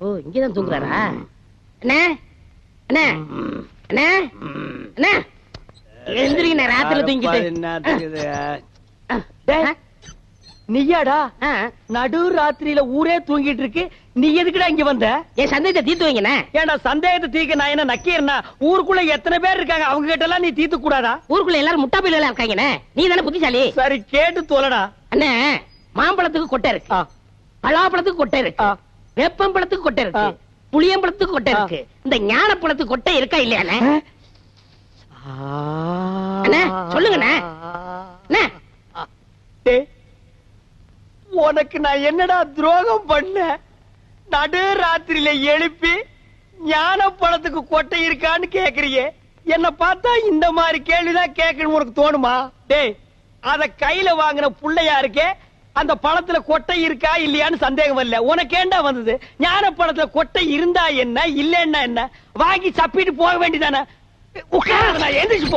ஓ இங்கதான் தூங்குறாரா? அண்ணே அண்ணே அண்ணே அண்ணே எந்திரிங்க, ராத்திரில தூங்கிட்டு. நீயாடா நடு ராத்திரியில ஊரே தூங்கிட்டு இருக்கு, நீ எதுக்குடா இங்க வந்த? என் சந்தேகத்தை தீர்த்து வைங்கண்ணே. ஏன்டா சந்தேகத்தை தீர்க்க நான் என்ன நக்கீரனா? ஊருக்குள்ள எத்தனை பேர் இருக்காங்க, அவங்க கிட்ட எல்லாம் நீ தீர்த்து கூடாதா? ஊருக்குள்ள எல்லாரும் முட்டா பையில இருக்காங்கண்ணே, நீ தானே புத்திசாலி. சரி கேட்டு தோலடா. அண்ணே மாம்பழத்துக்கு கொட்டை இருக்கு, பலாப்பழத்துக்கு கொட்டை இருக்கு, வேப்பம்பழத்துக்கு கொட்டை இருக்கு, புளியம்பழத்துக்கு கொட்டை இருக்கு. இந்த ஞானப்பழத்துக்கு கொட்டை இருக்கா இல்லையாண்ணே? அண்ணே சொல்லுங்கண்ணே. உனக்கு நான் என்னடா துரோகம் பண்ண? நடு ராத்திரியில எழுப்பி ஞான பழத்துக்கு கொட்டை இருக்கான்னு கேக்குறீங்க. என்ன பார்த்தா இந்த மாதிரி கேள்விதான் கேட்கணும் உனக்கு தோணுமா? டேய், அத கையில வாங்கின புள்ளையா இருக்கே, அந்த பழத்துல கொட்டை இருக்கா இல்லையான்னு சந்தேகம் இல்ல. உனக்கு ஏண்டா வந்தது? ஞான பழத்துல கொட்டை இருந்தா என்ன, இல்லன்னா என்ன, வாங்கி சப்பிட்டு போக வேண்டியதானே. உட்கார, எந்திரிச்சு போ.